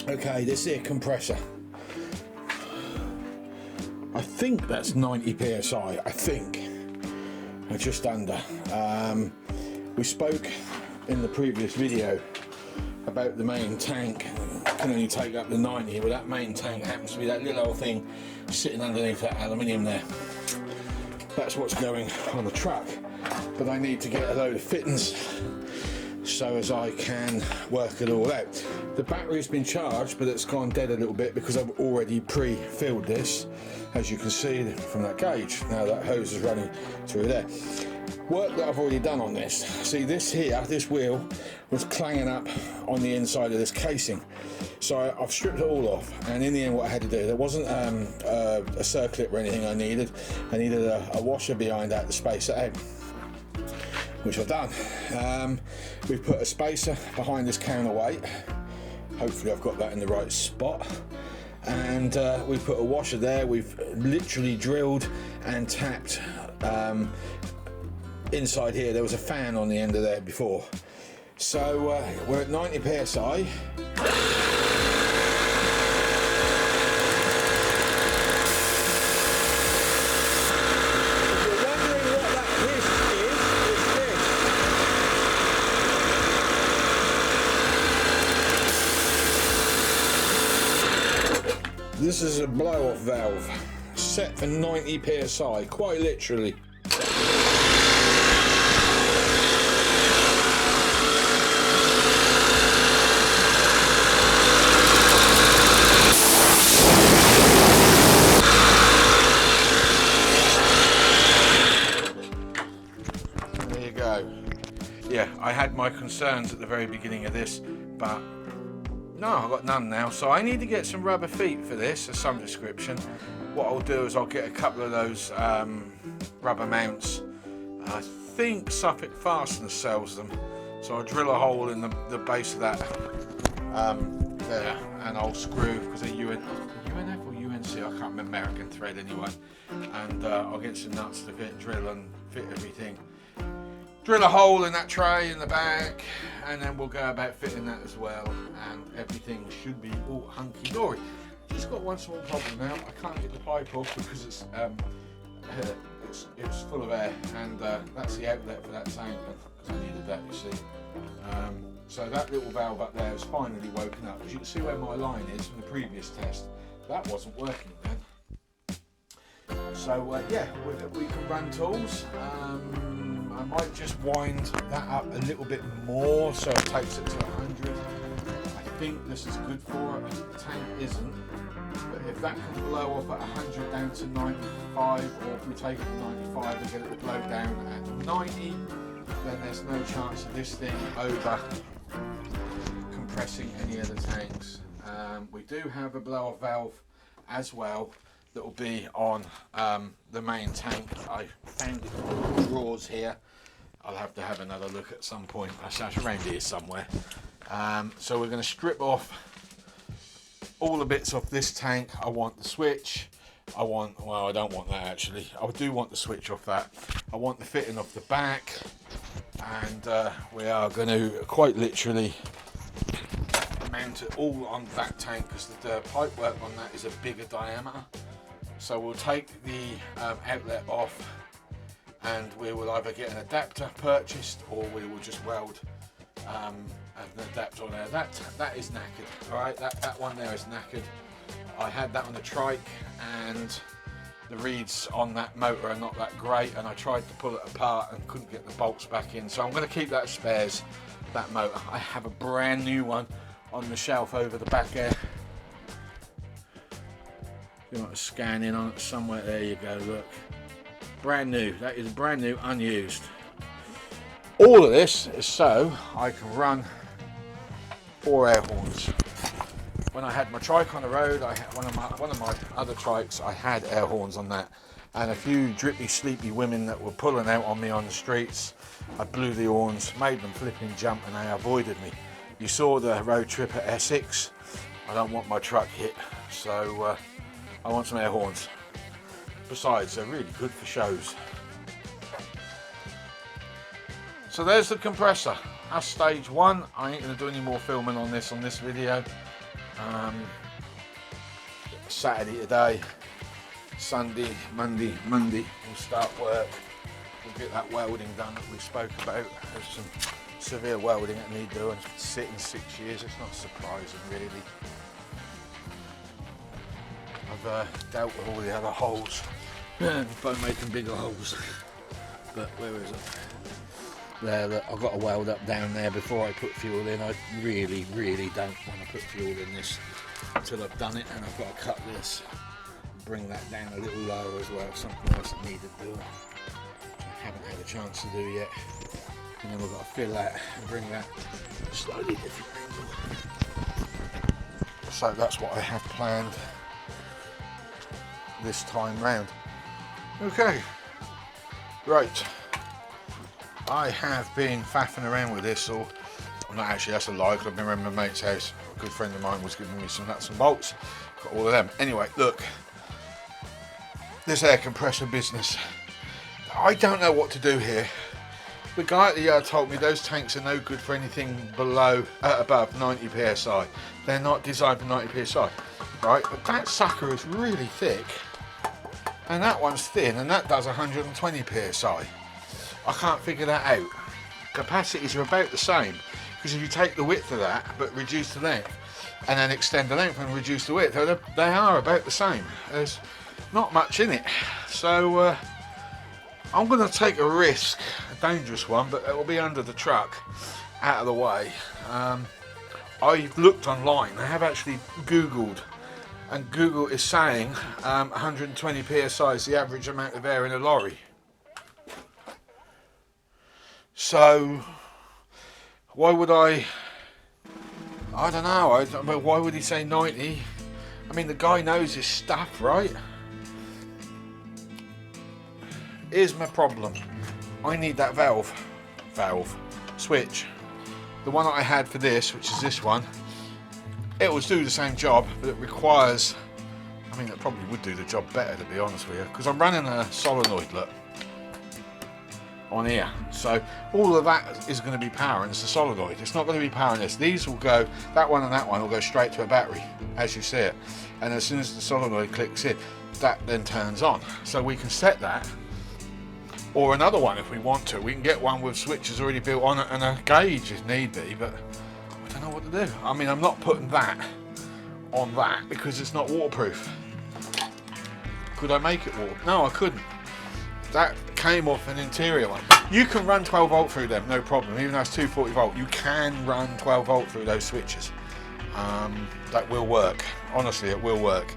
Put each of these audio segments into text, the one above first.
Okay, this here compressor, I think that's 90 psi, I think, or just under. We spoke in the previous video about the main tank can only take up to 90. Well, that main tank happens to be that little old thing sitting underneath that aluminium there. That's what's going on the truck, but I need to get a load of fittings so as I can work it all out. The battery's been charged, but it's gone dead a little bit because I've already pre-filled this, as you can see from that gauge. Now that hose is running through there. Work that I've already done on this. See, this here, this wheel was clanging up on the inside of this casing. So I've stripped it all off, and in the end what I had to do, there wasn't a circlip or anything I needed. I needed a washer behind that to space it out, which I've done. We've put a spacer behind this counterweight. Hopefully I've got that in the right spot. And we've put a washer there. We've literally drilled and tapped inside here. There was a fan on the end of there before. So we're at 90 psi. This is a blow-off valve set for 90 psi, quite literally. There you go. Yeah, I had my concerns at the very beginning of this, but no, I've got none now. So I need to get some rubber feet for this of some description. What I'll do is I'll get a couple of those rubber mounts. I think Suffolk Fasteners sells them. So I'll drill a hole in the base of that there, and I'll screw, because they're UNF or UNC, I can't remember, American thread anyway. And I'll get some nuts to fit, drill and fit everything. Drill a hole in that tray in the back, and then we'll go about fitting that as well, and everything should be all hunky-dory. Just got one small problem now. I can't get the pipe off because it's full of air, and that's the outlet for that tank, because I needed that, you see. So that little valve up there has finally woken up. As you can see where my line is from the previous test, that wasn't working then. So yeah, we can run tools. I might just wind that up a little bit more so it takes it to 100. I think this is good for it. The tank isn't. But if that can blow off at 100 down to 95, or if we take it to 95 and get it to blow down at 90, then there's no chance of this thing over compressing any of the tanks. We do have a blow-off valve as well that will be on the main tank. I found it in the drawers here. I'll have to have another look at some point. It's around here somewhere. So we're going to strip off all the bits off this tank. I want the switch. Well, I don't want that actually. I do want the switch off that. I want the fitting off the back. And we are going to quite literally mount it all on that tank, because the pipe work on that is a bigger diameter. So we'll take the outlet off, and we will either get an adapter purchased, or we will just weld an adapter on there. That is knackered. All right, that one there is knackered. I had that on the trike, and the reeds on that motor are not that great, and I tried to pull it apart and couldn't get the bolts back in. So I'm going to keep that as spares, that motor. I have a brand new one on the shelf over the back there. You want to scan in on it somewhere. There you go, look. Brand new. That is brand new, unused. All of this is so I can run 4 air horns. When I had my trike on the road, I had one of my other trikes, I had air horns on that, and a few drippy, sleepy women that were pulling out on me on the streets, I blew the horns, made them flipping jump, and they avoided me. You saw the road trip at Essex. I don't want my truck hit, so I want some air horns. Besides, they're really good for shows. So there's the compressor. That's stage 1. I ain't going to do any more filming on this video. Saturday today, Sunday, Monday we'll start work. We'll get that welding done that we spoke about. There's some severe welding that need doing. Sitting 6 years, it's not surprising really. I've dealt with all the other holes by making bigger holes. But where is it? There, look, I've got to weld up down there before I put fuel in. I really don't want to put fuel in this until I've done it, and I've got to cut this, bring that down a little lower as well, something else that needed doing, which I haven't had a chance to do yet. And then we've got to fill that and bring that a slightly different angle. So that's what I have planned this time round. Okay, right. I have been faffing around with this, or well, not actually, that's a lie, because I've been around my mate's house. A good friend of mine was giving me some nuts and bolts. Got all of them. Anyway, look, this air compressor business, I don't know what to do here. The guy at the yard told me those tanks are no good for anything above 90 psi. They're not designed for 90 psi, right? But that sucker is really thick, and that one's thin, and that does 120 psi. I can't figure that out. Capacities are about the same, because if you take the width of that but reduce the length, and then extend the length and reduce the width, they are about the same. There's not much in it. So I'm going to take a risk, a dangerous one, but it will be under the truck, out of the way. I've looked online. I have actually Googled, and Google is saying 120 psi is the average amount of air in a lorry. So why would I don't know, why would he say 90? I mean, the guy knows his stuff, right? Here's my problem. I need that switch. The one that I had for this, which is this one, it will do the same job, but it requires, I mean, it probably would do the job better, to be honest with you, because I'm running a solenoid, look, on here. So all of that is going to be powering the solenoid. It's not going to be powering this. These will go, that one and that one will go straight to a battery, as you see it. And as soon as the solenoid clicks in, that then turns on. So we can set that, or another one if we want to. We can get one with switches already built on it and a gauge if need be, but I don't know what to do. I mean, I'm not putting that on that because it's not waterproof. Could I make it waterproof? No, I couldn't. That came off an interior one. You can run 12 volt through them, no problem. Even though it's 240 volt, you can run 12 volt through those switches. That will work. Honestly, it will work.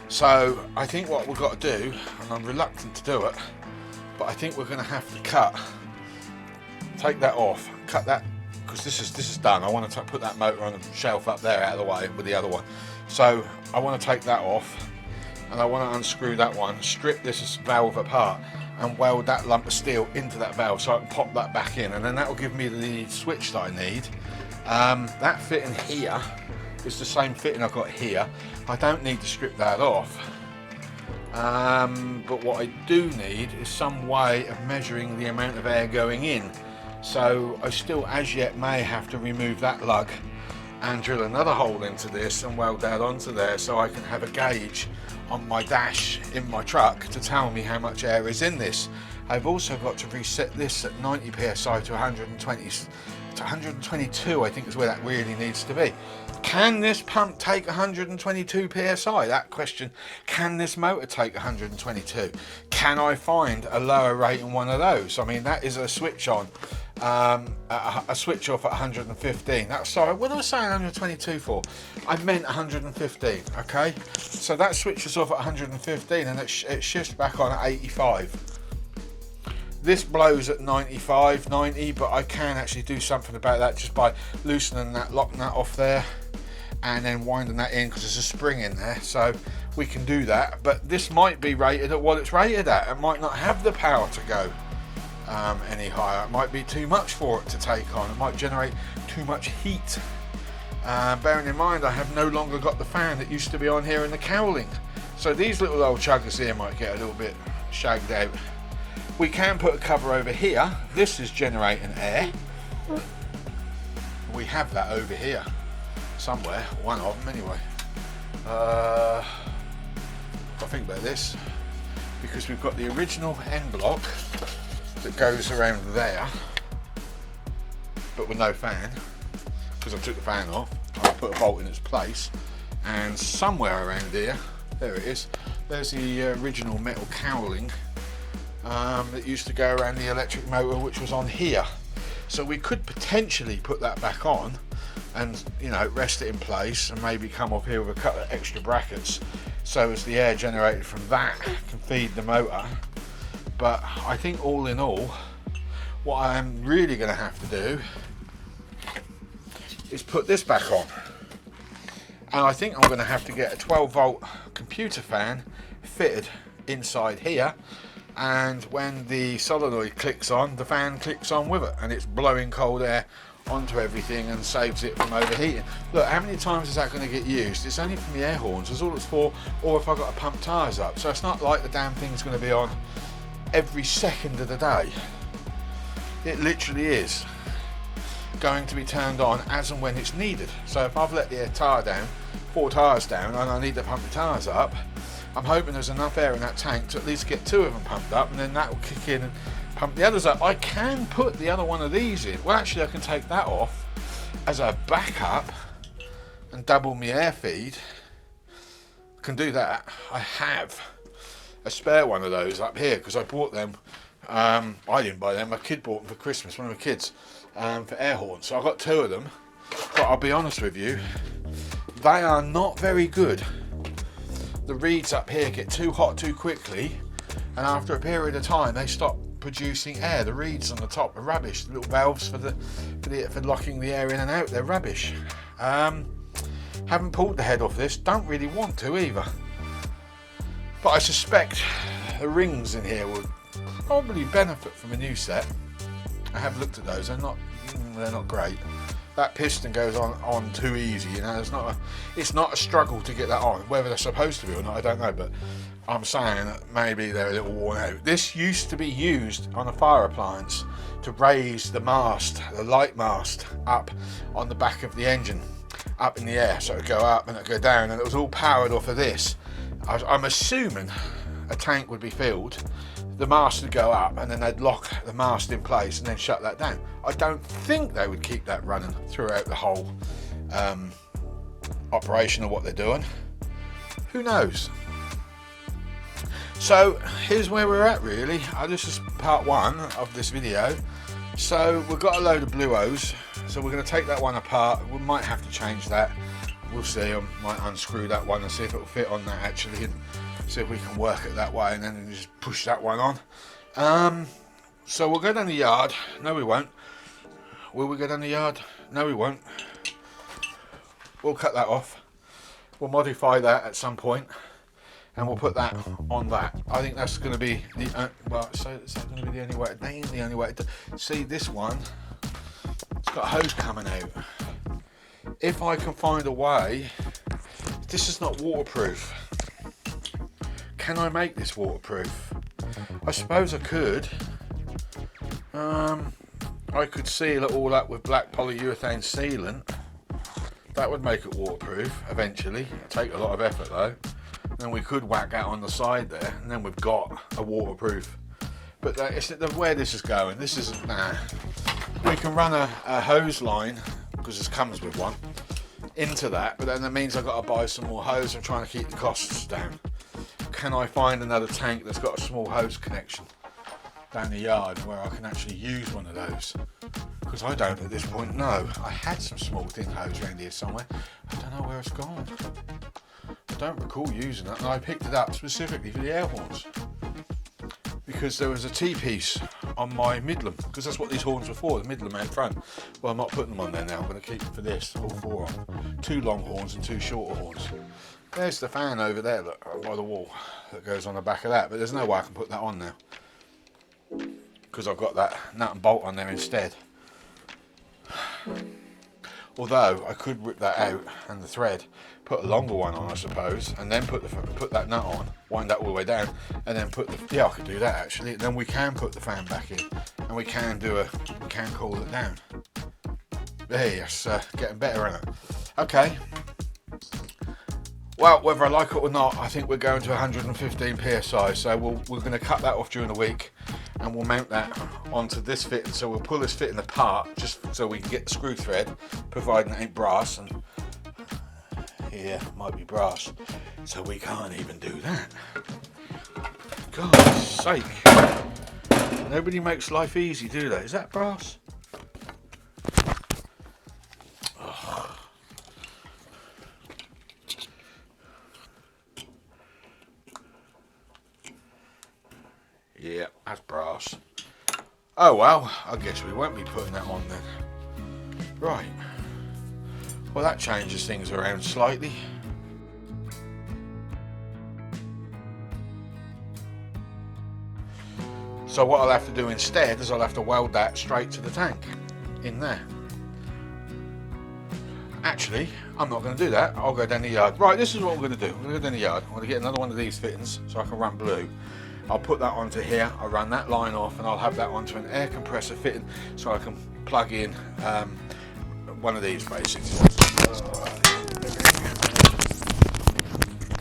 So I think what we've got to do, and I'm reluctant to do it, but I think we're going to have to take that off, cut that, because this is done. I want to put that motor on a shelf up there out of the way with the other one. So I want to take that off, and I want to unscrew that one, strip this valve apart, and weld that lump of steel into that valve so I can pop that back in, and then that will give me the switch that I need. That fitting here is the same fitting I've got here. I don't need to strip that off, but what I do need is some way of measuring the amount of air going in. So I still as yet may have to remove that lug and drill another hole into this and weld that onto there so I can have a gauge on my dash in my truck to tell me how much air is in this. I've also got to reset this at 90 psi to 120 to 122, I think is where that really needs to be. Can this pump take 122 psi? That question. Can this motor take 122? Can I find a lower rating one of those? I mean, that is a switch on, a switch off at 115. That's, sorry, what was I saying 122 for? I meant 115, okay? So that switches off at 115 and it shifts back on at 85. This blows at 95, 90, but I can actually do something about that just by loosening that, locking that off there, and then winding that in because there's a spring in there, so we can do that. But this might be rated at what it's rated at. It might not have the power to go any higher. It might be too much for it to take on. It might generate too much heat. Bearing in mind I have no longer got the fan that used to be on here in the cowling, so these little old chuggers here might get a little bit shagged out. We can put a cover over here. This is generating air. we have that over here somewhere, one of them anyway. I think about this, because we've got the original end block that goes around there, but with no fan, because I took the fan off. I put a bolt in its place, and somewhere around here, there it is, there's the original metal cowling that used to go around the electric motor, which was on here. So we could potentially put that back on and, you know, rest it in place, and maybe come up here with a couple of extra brackets so as the air generated from that can feed the motor. But I think all in all, what I'm really going to have to do is put this back on, and I think I'm going to have to get a 12-volt computer fan fitted inside here, and when the solenoid clicks on, the fan clicks on with it, and it's blowing cold air onto everything and saves it from overheating. Look, how many times is that going to get used? It's only from the air horns, that's all it's for, or if I've got to pump tyres up. So it's not like the damn thing's going to be on every second of the day. It literally is going to be turned on as and when it's needed. So if I've let the tyre down, 4 tyres down, and I need to pump the tyres up, I'm hoping there's enough air in that tank to at least get 2 of them pumped up, and then that will kick in and pump the others up. I can put the other one of these in. Well, actually I can take that off as a backup and double my air feed. Can do that. I have a spare one of those up here because I bought them. I didn't buy them, my kid bought them for Christmas, one of my kids, for air horns. So I've got 2 of them, but I'll be honest with you, they are not very good. The reeds up here get too hot too quickly, and after a period of time they stop producing air. The reeds on the top are rubbish. The little valves for locking the air in and out, they're rubbish. Haven't pulled the head off this, don't really want to either. But I suspect the rings in here would probably benefit from a new set. I have looked at those, they're not great. That piston goes on too easy, you know. It's not a struggle to get that on. Whether they're supposed to be or not, I don't know, but I'm saying that maybe they're a little worn out. This used to be used on a fire appliance to raise the mast, the light mast, up on the back of the engine, up in the air, so it would go up and it would go down, and it was all powered off of this. I'm assuming a tank would be filled, the mast would go up, and then they'd lock the mast in place and then shut that down. I don't think they would keep that running throughout the whole operation of what they're doing. Who knows? So here's where we're at really. This is part 1 of this video. So we've got a load of blue O's, so we're going to take that one apart. We might have to change that, we'll see. I might unscrew that one and see if it will fit on that actually, and see if we can work it that way, and then just push that one on. So we'll go down the yard. No we won't. Will we go down the yard? No we won't. We'll cut that off. We'll modify that at some point, and we'll put that on that. I think that's going to be the so is that going to be the only way? That ain't the only way. See, this one, it's got a hose coming out. If I can find a way, this is not waterproof. Can I make this waterproof? I suppose I could. I could seal it all up with black polyurethane sealant. That would make it waterproof eventually. It'd take a lot of effort though. Then we could whack that on the side there, and then we've got a waterproof. But it's where this is going. This isn't. Nah. We can run a hose line, because this comes with one, into that. But then that means I've got to buy some more hose. I'm trying to keep the costs down. Can I find another tank that's got a small hose connection down the yard where I can actually use one of those? Because I don't at this point know. I had some small thin hose around here somewhere. I don't know where it's gone. I don't recall using it, and I picked it up specifically for the air horns because there was a T-piece on my Midland, because that's what these horns were for, the Midland out front. Well, I'm not putting them on there now. I'm going to keep them for this, all 4 of them. 2 long horns and 2 shorter horns. There's the fan over there, look, by the wall, that goes on the back of that, but there's no way I can put that on now because I've got that nut and bolt on there instead. Although I could rip that out and the thread, put a longer one on I suppose, and then put that nut on, wind that all the way down, and then put the, yeah, I could do that actually. And then we can put the fan back in, and we can cool it down. Hey, it's getting better, isn't it? Okay. Well, whether I like it or not, I think we're going to 115 psi. So we're going to cut that off during the week, and we'll mount that onto this fitting. So we'll pull this fitting apart just so we can get the screw thread, providing it ain't brass. And here might be brass, so we can't even do that. God's sake! Nobody makes life easy, do they? Is that brass? Yeah, that's brass. Oh well, I guess we won't be putting that on then. Right. Well, that changes things around slightly. So what I'll have to do instead is I'll have to weld that straight to the tank in there. Actually, I'm not going to do that. I'll go down the yard. Right, this is what I'm going to do. I'm going to go down the yard. I'm going to get another one of these fittings so I can run blue. I'll put that onto here, I'll run that line off, and I'll have that onto an air compressor fitting so I can plug in one of these basically.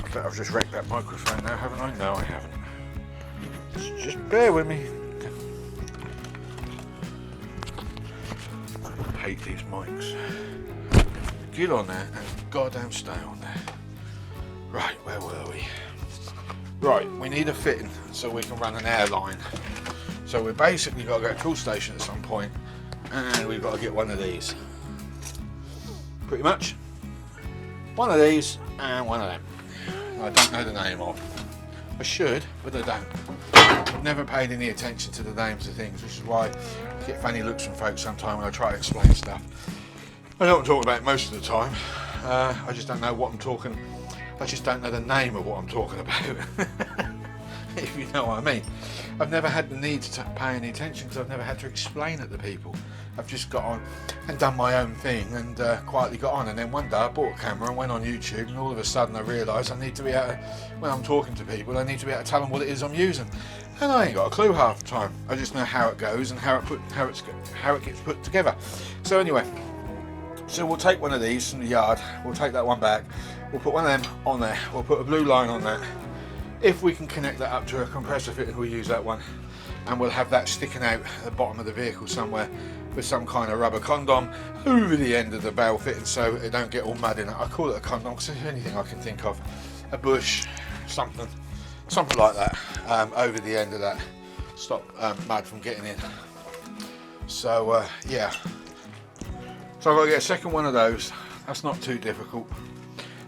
I bet I've just wrecked that microphone now, haven't I? No, I haven't. Just bear with me. I hate these mics. Get on there and goddamn stay on there. Right, where were we? Right, we need a fitting so we can run an air line. So we basically got to go to a tool station at some point, and we've got to get one of these. Pretty much. One of these and one of them. I don't know the name of. I should, but I don't. I've never paid any attention to the names of things, which is why I get funny looks from folks sometimes when I try to explain stuff. I know what I'm talking about most of the time. I just don't know what I'm talking. I just don't know the name of what I'm talking about. If you know what I mean. I've never had the need to pay any attention because I've never had to explain it to people. I've just got on and done my own thing and quietly got on. And then one day I bought a camera and went on YouTube, and all of a sudden I realised I need to be able to, when I'm talking to people, I need to be able to tell them what it is I'm using. And I ain't got a clue half the time. I just know how it goes and how it gets put together. So anyway, so we'll take one of these from the yard. We'll take that one back. We'll put one of them on there. We'll put a blue line on that. If we can connect that up to a compressor fitting, we'll use that one, and we'll have that sticking out at the bottom of the vehicle somewhere with some kind of rubber condom over the end of the barrel fitting so it don't get all mud in it. I call it a condom because it's anything I can think of. A bush, something like that, over the end of that. Stop mud from getting in. So yeah. So I've got to get a second one of those. That's not too difficult.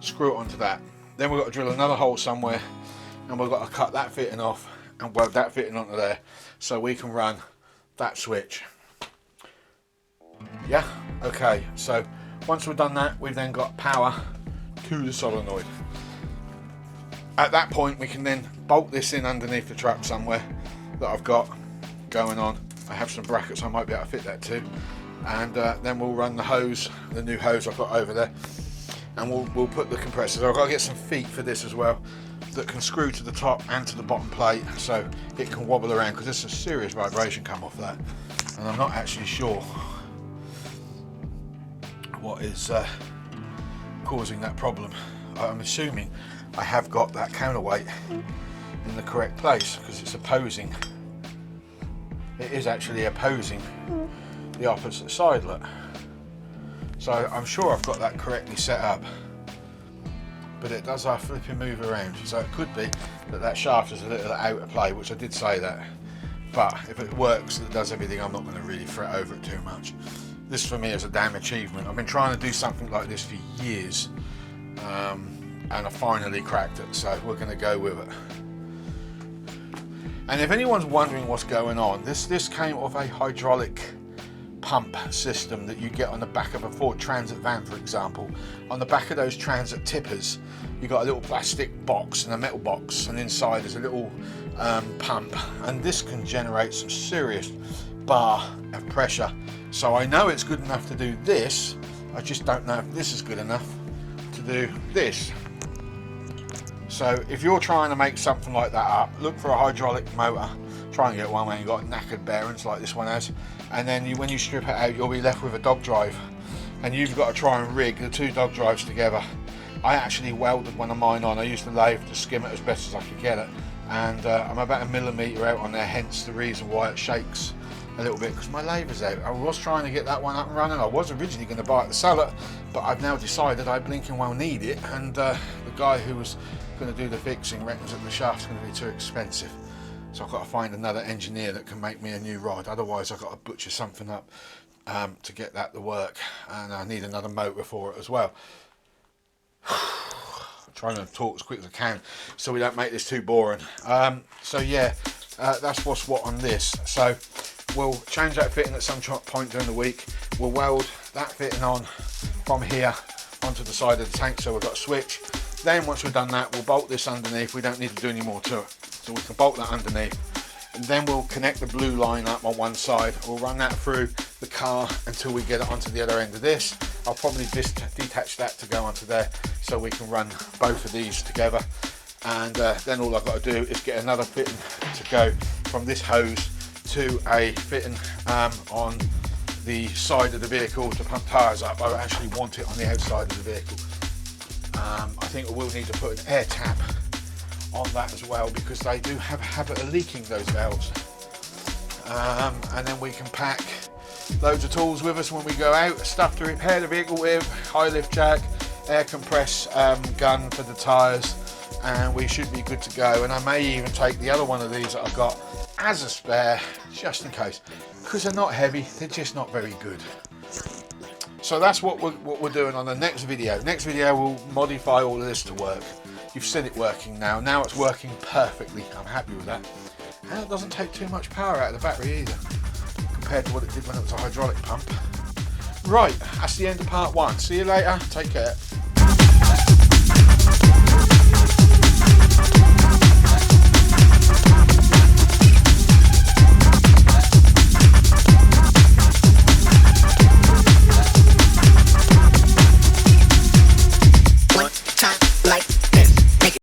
Screw it onto that. Then we've got to drill another hole somewhere, and we've got to cut that fitting off and weld that fitting onto there so we can run that switch. Yeah, okay, so once we've done that, we've then got power to the solenoid. At that point, we can then bolt this in underneath the truck somewhere that I've got going on. I have some brackets I might be able to fit that to, and then we'll run the hose, the new hose I've got over there, and we'll put the compressor. So I've got to get some feet for this as well that can screw to the top and to the bottom plate so it can wobble around, because there's a serious vibration come off that, and I'm not actually sure what is causing that problem. I'm assuming I have got that counterweight in the correct place because it's opposing. It is actually opposing the opposite side, look. So I'm sure I've got that correctly set up, but it does our flipping move around. So it could be that that shaft is a little out of play, which I did say that. But if it works, it does everything, I'm not going to really fret over it too much. This for me is a damn achievement. I've been trying to do something like this for years, and I finally cracked it, so we're going to go with it. And if anyone's wondering what's going on, this came off a hydraulic pump system that you get on the back of a Ford Transit van, for example. On the back of those Transit tippers, you got a little plastic box and a metal box, and inside is a little pump, and this can generate some serious bar of pressure. So I know it's good enough to do this, I just don't know if this is good enough to do this. So if you're trying to make something like that up, look for a hydraulic motor. Try and get one where you've got knackered bearings like this one has, and then when you strip it out, you'll be left with a dog drive. and you've got to try and rig the two dog drives together. I actually welded one of mine on. I used the lathe to skim it as best as I could get it, and I'm about 1 millimetre out on there, hence the reason why it shakes a little bit, because my lathe is out. I was trying to get that one up and running. I was originally going to buy it to sell it, but I've now decided I blinking well need it, and the guy who was going to do the fixing reckons that the shaft's going to be too expensive. So I've got to find another engineer that can make me a new rod, otherwise I've got to butcher something up to get that to work, and I need another motor for it as well. I'm trying to talk as quick as I can so we don't make this too boring. So yeah, that's what's what on this. So we'll change that fitting at some point during the week. We'll weld that fitting on from here onto the side of the tank, so we've got a switch. Then once we've done that, we'll bolt this underneath. We don't need to do any more to it, so we can bolt that underneath, and then we'll connect the blue line up on one side. We'll run that through the car until we get it onto the other end of this. I'll probably just detach that to go onto there, so we can run both of these together. And then all I've got to do is get another fitting to go from this hose to a fitting on the side of the vehicle to pump tyres up. I actually want it on the outside of the vehicle. I think we will need to put an air tap on that as well, because they do have a habit of leaking, those valves. And then we can pack loads of tools with us when we go out, stuff to repair the vehicle with, high lift jack, air compress gun for the tyres, and we should be good to go. And I may even take the other one of these that I've got as a spare, just in case, because they're not heavy, they're just not very good. So that's what we're doing on the next video. Next video we'll modify all of this to work. You've seen it working now. Now it's working perfectly. I'm happy with that. And it doesn't take too much power out of the battery either, compared to what it did when it was a hydraulic pump. Right, that's the end of part 1. See you later. Take care.